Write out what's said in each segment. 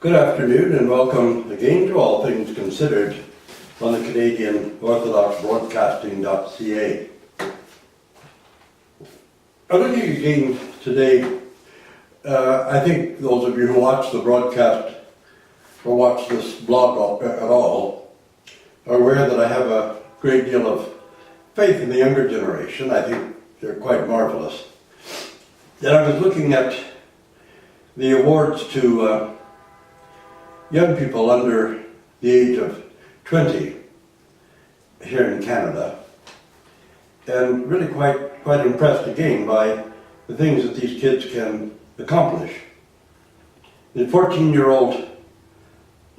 Good afternoon and welcome again to All Things Considered on the Canadian Orthodox Broadcasting.ca. I'm looking again today. I think those of you who watch the broadcast or watch this blog at all are aware that I have a great deal of faith in the younger generation. I think they're quite marvelous. And I was looking at the awards to young people under the age of 20 here in Canada, and really quite impressed again by the things that these kids can accomplish. The 14-year-old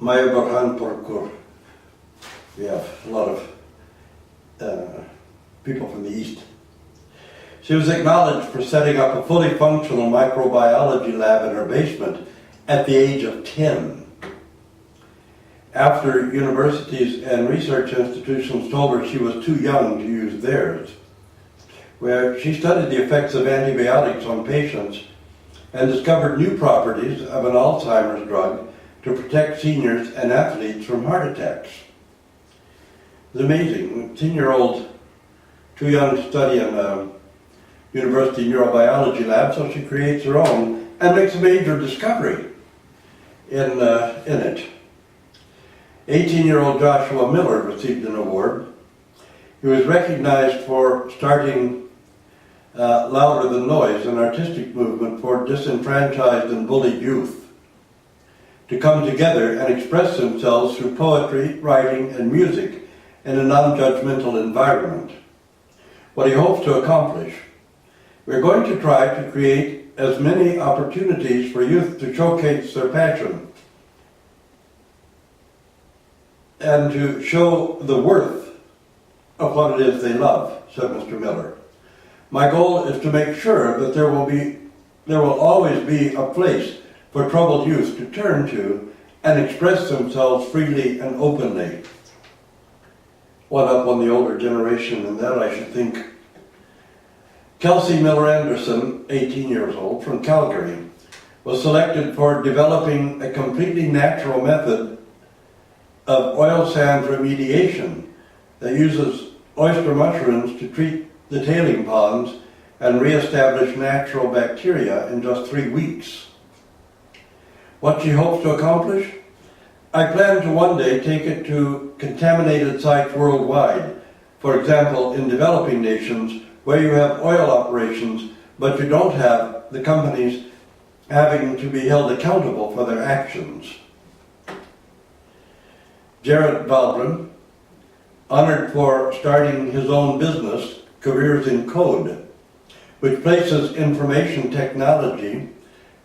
Maya Burhanpurkur, we have a lot of people from the East. She was acknowledged for setting up a fully functional microbiology lab in her basement at the age of 10. After universities and research institutions told her she was too young to use theirs, where she studied the effects of antibiotics on patients and discovered new properties of an Alzheimer's drug to protect seniors and athletes from heart attacks. It's amazing. 10-year-old, too young to study in a university neurobiology lab, so she creates her own and makes a major discovery in it. 18-year-old Joshua Miller received an award. He was recognized for starting Louder Than Noise, an artistic movement for disenfranchised and bullied youth, to come together and express themselves through poetry, writing, and music in a non-judgmental environment. What he hopes to accomplish: we're going to try to create as many opportunities for youth to showcase their passion and to show the worth of what it is they love, said Mr. Miller. My goal is to make sure that there will always be a place for troubled youth to turn to and express themselves freely and openly. One up on the older generation in that, I should think. Kelsey Miller Anderson, 18 years old, from Calgary, was selected for developing a completely natural method of oil sands remediation that uses oyster mushrooms to treat the tailing ponds and reestablish natural bacteria in just 3 weeks. What she hopes to accomplish? I plan to one day take it to contaminated sites worldwide, for example in developing nations where you have oil operations but you don't have the companies having to be held accountable for their actions. Jared Valdron, honored for starting his own business, Careers in Code, which places information technology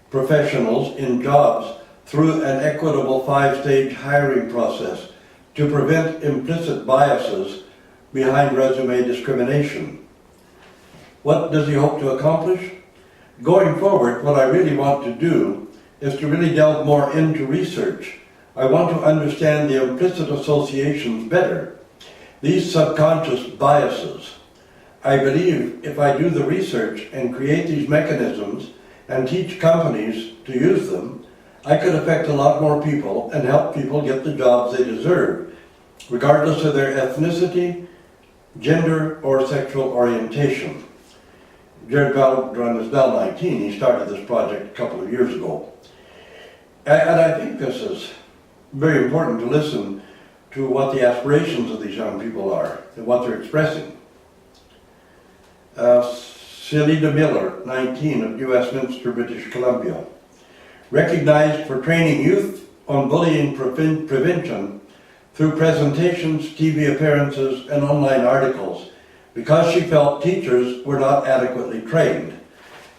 professionals in jobs through an equitable 5-stage hiring process to prevent implicit biases behind resume discrimination. What does he hope to accomplish? Going forward, what I really want to do is to really delve more into research. I want to understand the implicit associations better, these subconscious biases. I believe if I do the research and create these mechanisms and teach companies to use them, I could affect a lot more people and help people get the jobs they deserve, regardless of their ethnicity, gender, or sexual orientation. Jared Valdron is now 19. He started this project a couple of years ago. And I think this is very important to listen to what the aspirations of these young people are and what they're expressing. Celida Miller, 19, of New Westminster, British Columbia, recognized for training youth on bullying prevention through presentations, TV appearances, and online articles because she felt teachers were not adequately trained.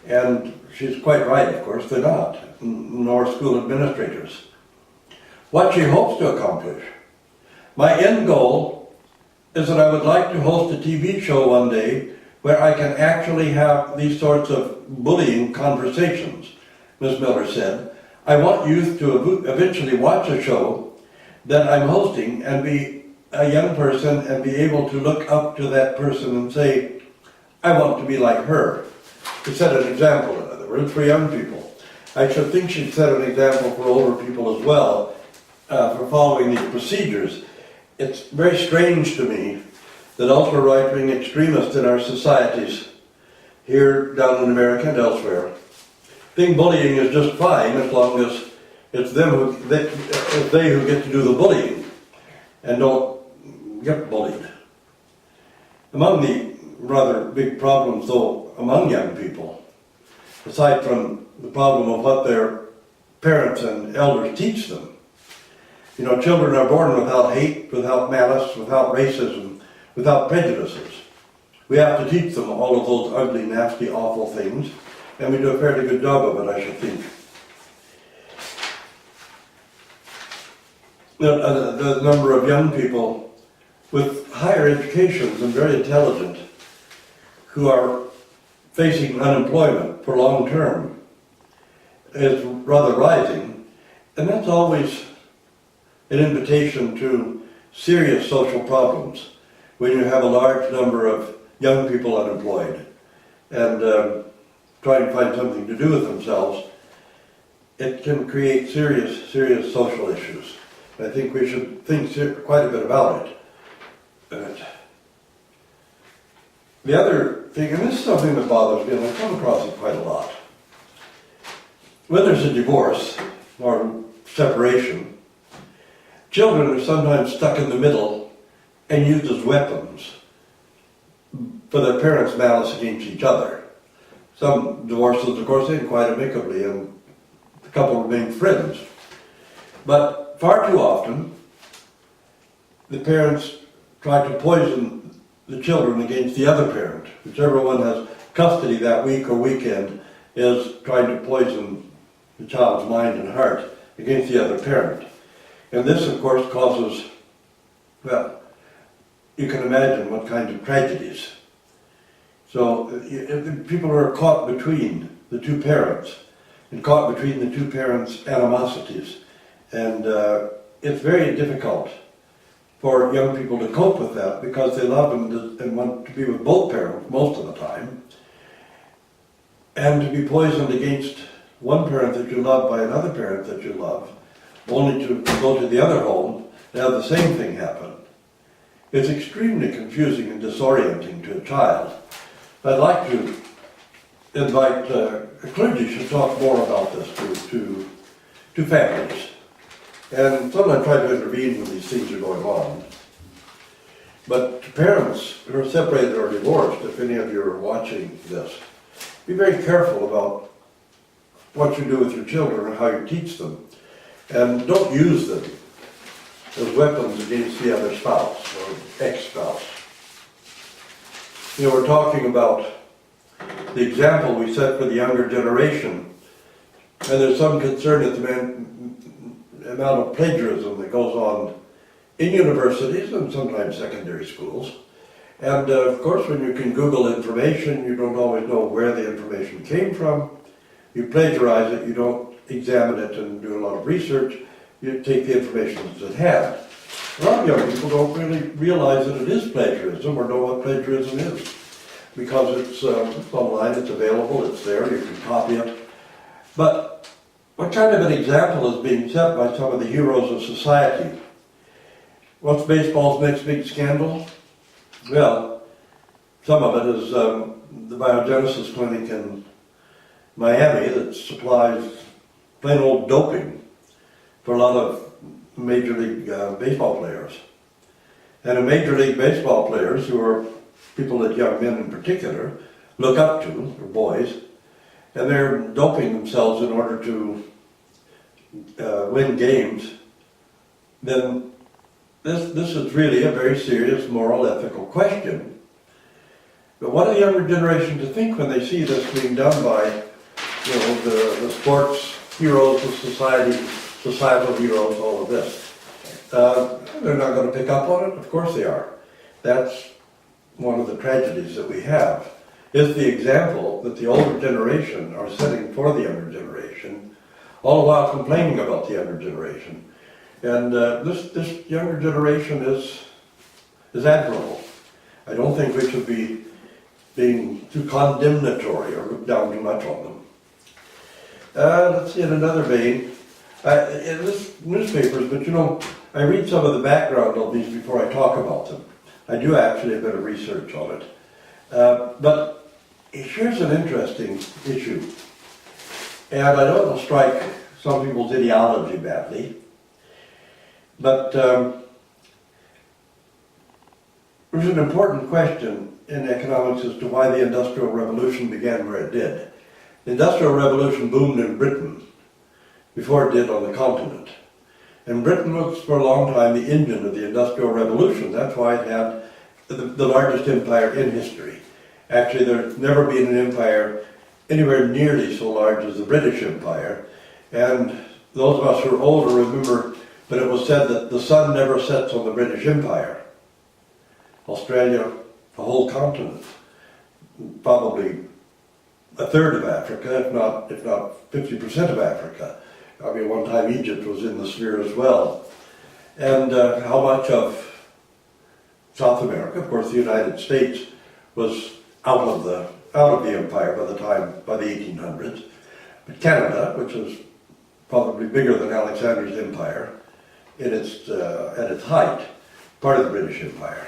And she's quite right, of course, they're not, nor school administrators. What she hopes to accomplish: my end goal is that I would like to host a TV show one day where I can actually have these sorts of bullying conversations, Ms. Miller said. I want youth to eventually watch a show that I'm hosting and be a young person and be able to look up to that person and say, I want to be like her. To set an example, in other words, for young people. I should think she'd set an example for older people as well, for following these procedures. It's very strange to me that ultra-right-wing extremists in our societies, here down in America and elsewhere, think bullying is just fine as long as it's they who get to do the bullying and don't get bullied. Among the rather big problems, though, among young people, aside from the problem of what their parents and elders teach them, you know, children are born without hate, without malice, without racism, without prejudices. We have to teach them all of those ugly, nasty, awful things, and we do a fairly good job of it, I should think. The number of young people with higher educations and very intelligent who are facing unemployment for long term is rather rising, and that's always an invitation to serious social problems when you have a large number of young people unemployed and trying to find something to do with themselves. It can create serious social issues. I think we should think quite a bit about it. The other thing, and this is something that bothers me, and I come across it quite a lot. When there's a divorce or separation, children are sometimes stuck in the middle and used as weapons for their parents' malice against each other. Some divorces, of course, end quite amicably, and the couple remain friends. But far too often, the parents try to poison the children against the other parent. Whichever one has custody that week or weekend is trying to poison the child's mind and heart against the other parent. And this, of course, causes, well, you can imagine what kind of tragedies. So people are caught between the two parents and caught between the two parents' animosities. And it's very difficult for young people to cope with that because they love and want to be with both parents most of the time. And to be poisoned against one parent that you love by another parent that you love, only to go to the other home and have the same thing happen. It's extremely confusing and disorienting to a child. I'd like to invite a clergy to talk more about this to families. And sometimes try to intervene when these things are going on. But to parents who are separated or divorced, if any of you are watching this, be very careful about what you do with your children and how you teach them. And don't use them as weapons against the other spouse or ex-spouse. You know, we're talking about the example we set for the younger generation, and there's some concern at the amount of plagiarism that goes on in universities and sometimes secondary schools. And of course, when you can Google information, you don't always know where the information came from. You plagiarize it, you don't examine it and do a lot of research, you take the information as it had. A lot of young people don't really realize that it is plagiarism or know what plagiarism is, because it's online, it's available, it's there, you can copy it. But what kind of an example is being set by some of the heroes of society? What's baseball's next big scandal? Well, some of it is the biogenesis clinic in Miami that supplies plain old doping for a lot of Major League Baseball players. And the Major League Baseball players, who are people that young men in particular look up to, or boys, and they're doping themselves in order to win games, then this is really a very serious moral, ethical question. But what are the younger generation to think when they see this being done by, you know, the sports heroes of society, societal heroes, all of this? They're not going to pick up on it? Of course they are. That's one of the tragedies that we have, is the example that the older generation are setting for the younger generation, all the while complaining about the younger generation. And this younger generation is admirable. I don't think we should be being too condemnatory or look down too much on them. Let's see, in another vein, in this newspapers, but you know, I read some of the background of these before I talk about them. I do actually a bit of research on it. But here's an interesting issue. And I know it'll strike some people's ideology badly, but there's an important question in economics as to why the Industrial Revolution began where it did. The Industrial Revolution boomed in Britain before it did on the continent. And Britain was for a long time the engine of the Industrial Revolution. That's why it had the largest empire in history. Actually, there's never been an empire anywhere nearly so large as the British Empire. And those of us who are older remember that it was said that the sun never sets on the British Empire. Australia, the whole continent, probably a third of Africa, if not 50% of Africa. I mean, one time Egypt was in the sphere as well. And how much of South America, of course the United States, was out of the empire by the 1800s. But Canada, which was probably bigger than Alexander's empire at its height, part of the British Empire.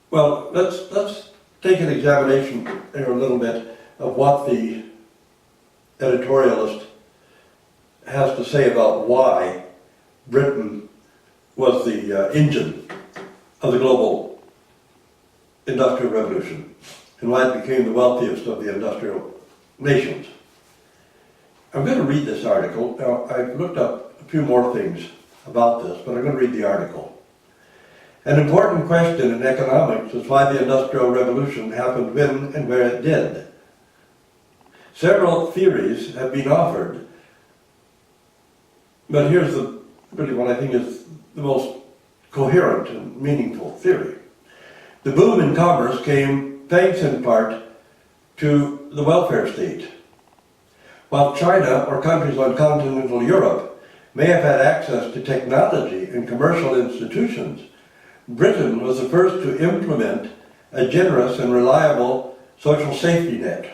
Well, let's take an examination here a little bit of what the editorialist has to say about why Britain was the engine of the global industrial revolution and why it became the wealthiest of the industrial nations. I'm going to read this article. Now, I've looked up a few more things about this, but I'm going to read the article. An important question in economics is why the Industrial Revolution happened when and where it did. Several theories have been offered, but here's really what I think is the most coherent and meaningful theory. The boom in commerce came thanks in part to the welfare state. While China or countries on continental Europe may have had access to technology and commercial institutions, Britain was the first to implement a generous and reliable social safety net.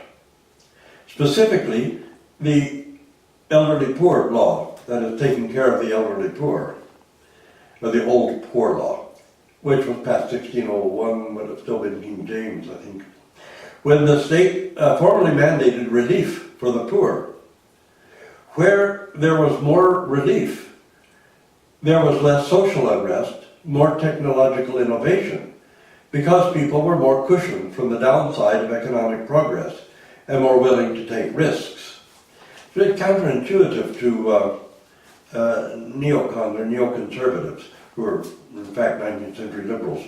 Specifically, the elderly poor law, that is taking care of the elderly poor, or the old poor law, which was passed 1601, but it's still been King James, I think, when the state formally mandated relief for the poor. Where there was more relief, there was less social unrest, more technological innovation, because people were more cushioned from the downside of economic progress and more willing to take risks. It's very counterintuitive to neocons or neoconservatives, who are in fact 19th century liberals,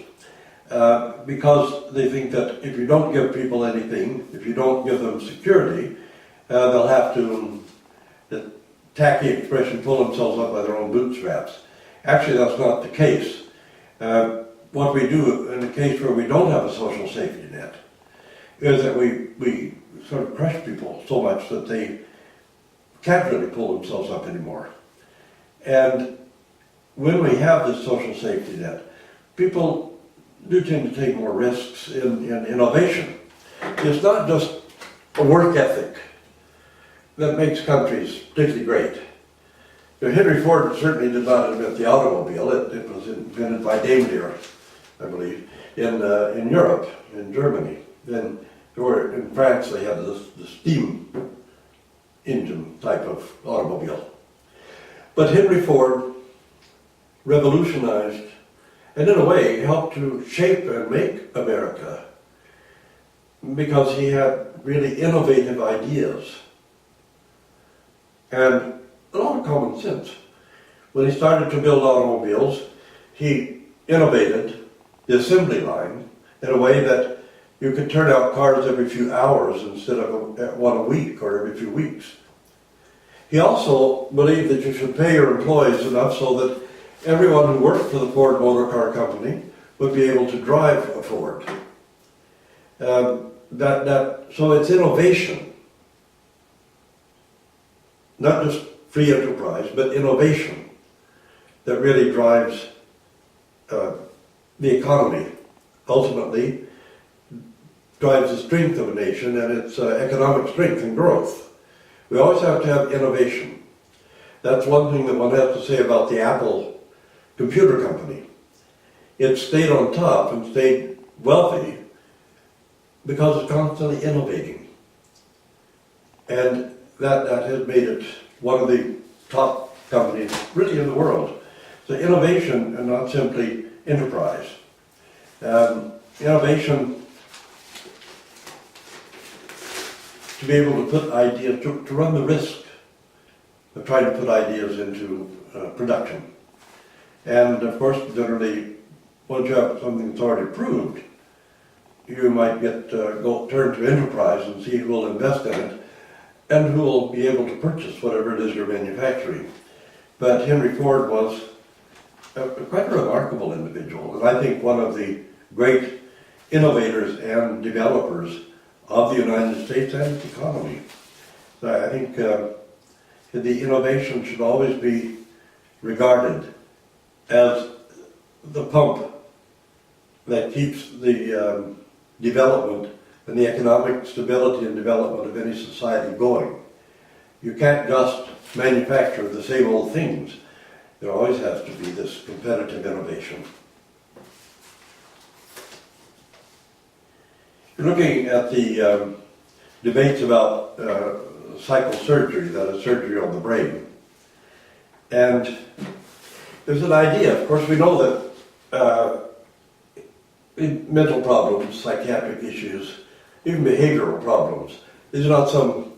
because they think that if you don't give people anything, if you don't give them security, they'll have to, the tacky expression, pull themselves up by their own bootstraps. Actually, that's not the case. What we do in the case where we don't have a social safety net is that we sort of crush people so much that they can't really pull themselves up anymore. And when we have this social safety net, people do tend to take more risks in innovation. It's not just a work ethic that makes countries particularly great. Henry Ford certainly did not invent the automobile. It was invented by Daimler, I believe, in Europe, in Germany. Then, or in France, they had the steam engine type of automobile. But Henry Ford revolutionized, and in a way helped to shape and make America, because he had really innovative ideas and a lot of common sense. When he started to build automobiles, he innovated the assembly line in a way that you could turn out cars every few hours instead of one a week or every few weeks. He also believed that you should pay your employees enough so that everyone who worked for the Ford Motor Car Company would be able to drive a Ford. So it's innovation, not just free enterprise, but innovation that really drives the economy. Ultimately, drives the strength of a nation and its economic strength and growth. We always have to have innovation. That's one thing that one has to say about the Apple computer company. It stayed on top and stayed wealthy because it's constantly innovating. And that has made it one of the top companies really in the world. So innovation and not simply enterprise. Innovation to be able to put ideas, to run the risk of trying to put ideas into production. And of course, generally, once you have something that's already proved, you might turn to enterprise and see who will invest in it and who will be able to purchase whatever it is you're manufacturing. But Henry Ford was quite a remarkable individual, and I think one of the great innovators and developers of the United States and its economy. So I think the innovation should always be regarded as the pump that keeps the development and the economic stability and development of any society going. You can't just manufacture the same old things. There always has to be this competitive innovation. You're looking at the debates about psychosurgery, that is surgery on the brain. And there's an idea, of course we know that mental problems, psychiatric issues, even behavioral problems, these are not some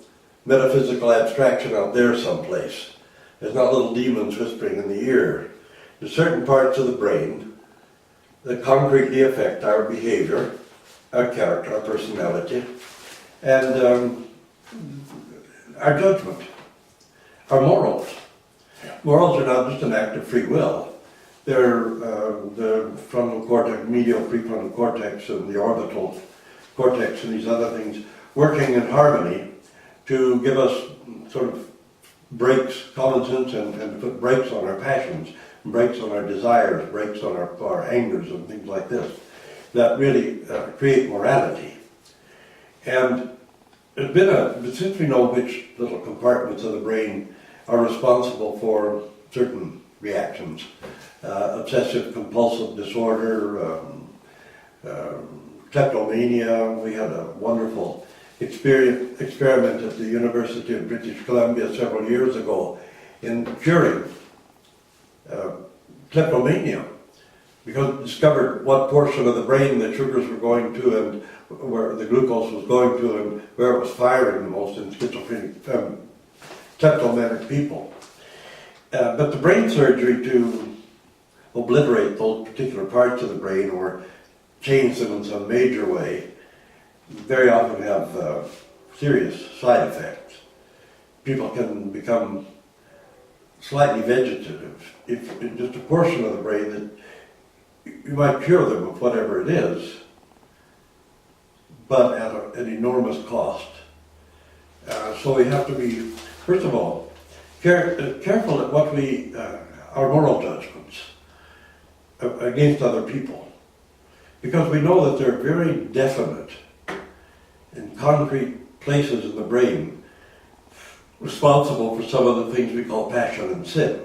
metaphysical abstraction out there someplace. There's not little demons whispering in the ear. There's certain parts of the brain that concretely affect our behavior, our character, our personality, and our judgment, our morals. Morals are not just an act of free will. They're the frontal cortex, medial prefrontal cortex, and the orbital cortex, and these other things working in harmony to give us sort of brakes, common sense, and to put brakes on our passions, brakes on our desires, brakes on our angers, and things like this, that really create morality. And it's been since we know which little compartments of the brain are responsible for certain reactions, obsessive compulsive disorder, kleptomania. We had a wonderful experiment at the University of British Columbia several years ago in curing kleptomania, because it discovered what portion of the brain the sugars were going to and where the glucose was going to and where it was firing the most in schizophrenic, kleptomanic people. But the brain surgery to obliterate those particular parts of the brain or change them in some major way very often have serious side effects. People can become slightly vegetative if just a portion of the brain that you might cure them of whatever it is, but at an enormous cost. So we have to be, first of all, careful at what our moral judgments against other people, because we know that they're very definite and concrete places in the brain responsible for some of the things we call passion and sin.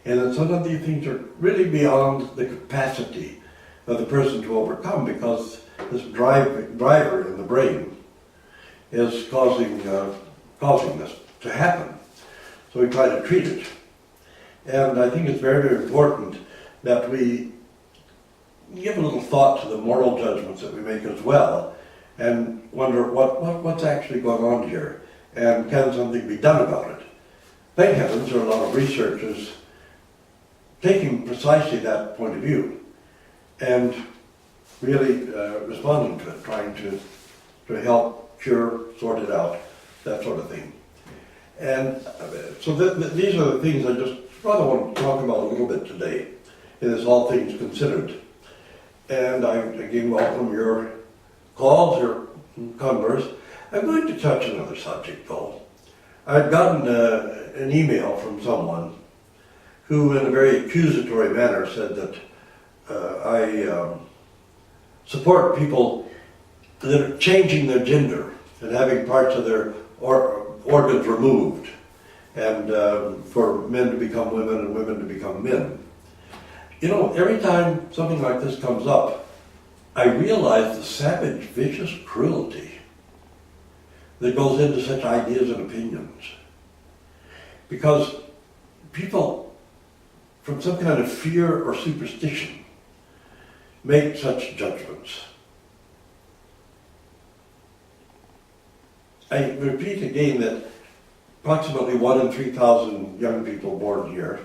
And that some of these things are really beyond the capacity of the person to overcome, because this driver in the brain is causing this to happen. So we try to treat it. And I think it's very, very important that we give a little thought to the moral judgments that we make as well, and wonder what's actually going on here, and can something be done about it? Thank heavens there are a lot of researchers taking precisely that point of view and really responding to it, trying to help cure, sort it out, that sort of thing. And so these are the things I just rather want to talk about a little bit today, in this All Things Considered. And I again welcome your calls, your converse. I'm going to touch another subject though. I'd gotten an email from someone who in a very accusatory manner said that I support people that are changing their gender and having parts of their organs removed, and for men to become women and women to become men. You know, every time something like this comes up, I realize the savage, vicious cruelty that goes into such ideas and opinions. Because people, from some kind of fear or superstition, make such judgments. I repeat again that approximately 1 in 3,000 young people born here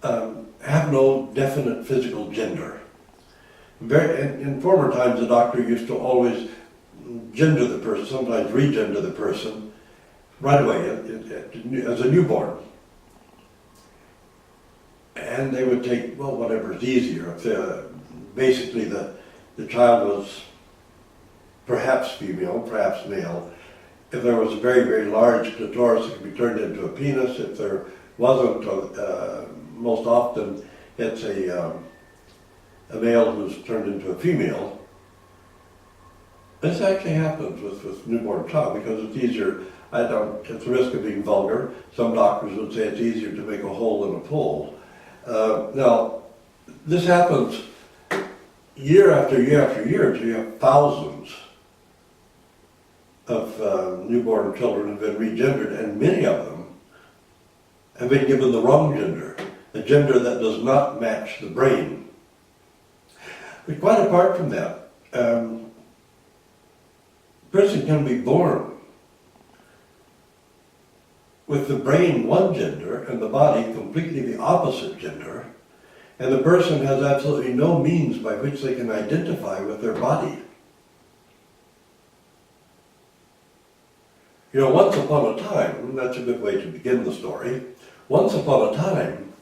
have no definite physical gender. In former times, the doctor used to always gender the person, sometimes regender the person, right away as a newborn. And they would take, well, whatever is easier. If basically the child was perhaps female, perhaps male. If there was a very, very large clitoris, it could be turned into a penis. If there wasn't, most often it's a male who's turned into a female. This actually happens with newborn child because it's easier. At the risk of being vulgar, some doctors would say it's easier to make a hole than a pole. Now, this happens year after year after year until you have thousands of newborn children have been regendered, and many of them have been given the wrong gender, a gender that does not match the brain. But quite apart from that, a person can be born with the brain one gender and the body completely the opposite gender, and the person has absolutely no means by which they can identify with their body. You know, once upon a time, and that's a good way to begin the story, once upon a time,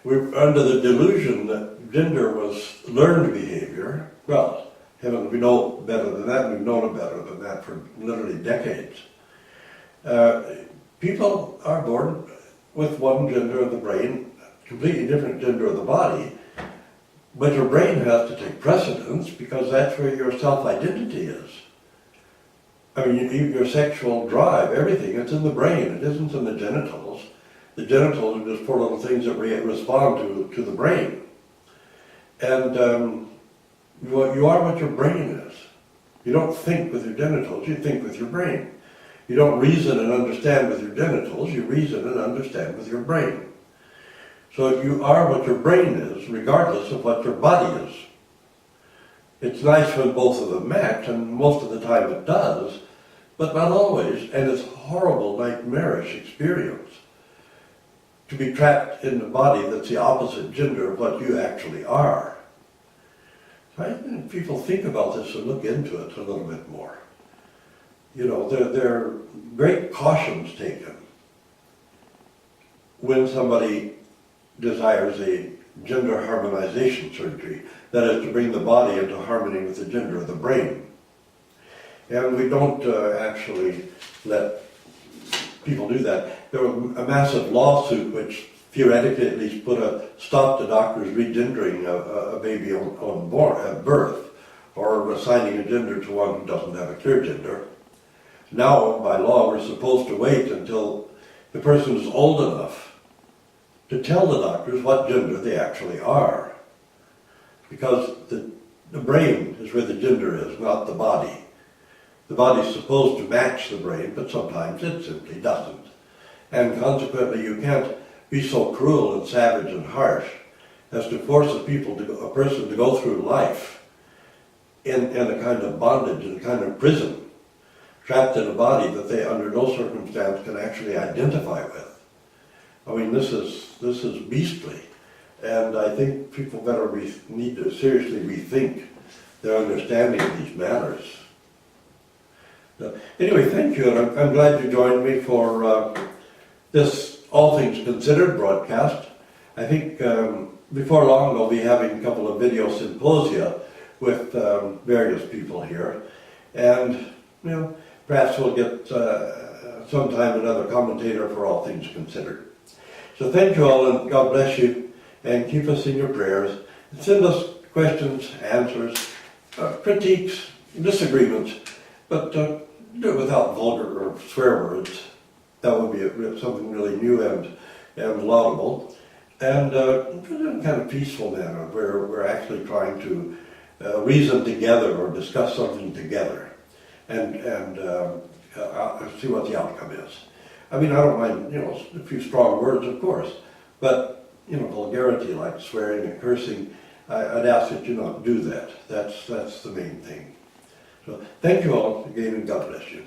we were under the delusion that gender was learned behavior. Well, heaven, we know better than that, and we've known better than that for literally decades. People are born with one gender of the brain, completely different gender of the body, but your brain has to take precedence because that's where your self-identity is. I mean, your sexual drive, everything, it's in the brain, it isn't in the genitals. The genitals are just poor little things that respond to the brain. And you are what your brain is. You don't think with your genitals, you think with your brain. You don't reason and understand with your genitals, you reason and understand with your brain. So you are what your brain is, regardless of what your body is. It's nice when both of them match, and most of the time it does, but not always, and it's a horrible, nightmarish experience to be trapped in a body that's the opposite gender of what you actually are. So I think people think about this and look into it a little bit more. You know, there are great cautions taken when somebody desires a gender harmonization surgery, that is to bring the body into harmony with the gender of the brain. And we don't actually let people do that. There was a massive lawsuit which theoretically at least put a stop to doctors regendering a baby at birth, or assigning a gender to one who doesn't have a clear gender. Now, by law, we're supposed to wait until the person is old enough to tell the doctors what gender they actually are. Because the brain is where the gender is, not the body. The body's supposed to match the brain, but sometimes it simply doesn't. And consequently, you can't be so cruel and savage and harsh as to force a person to go through life in a kind of bondage, in a kind of prison, trapped in a body that they under no circumstance can actually identify with. I mean, this is beastly, and I think people need to seriously rethink their understanding of these matters. Anyway, thank you, and I'm glad you joined me for this All Things Considered broadcast. I think before long we'll be having a couple of video symposia with various people here, and you know, perhaps we'll get sometime another commentator for All Things Considered. So thank you all, and God bless you, and keep us in your prayers. Send us questions, answers, critiques, disagreements, but do it without vulgar or swear words. That would be something really new and laudable. And in a kind of peaceful manner, where we're actually trying to reason together or discuss something together and see what the outcome is. I mean, I don't mind, a few strong words, of course, but, vulgarity like swearing and cursing, I'd ask that you not do that. That's the main thing. So thank you all again, and God bless you.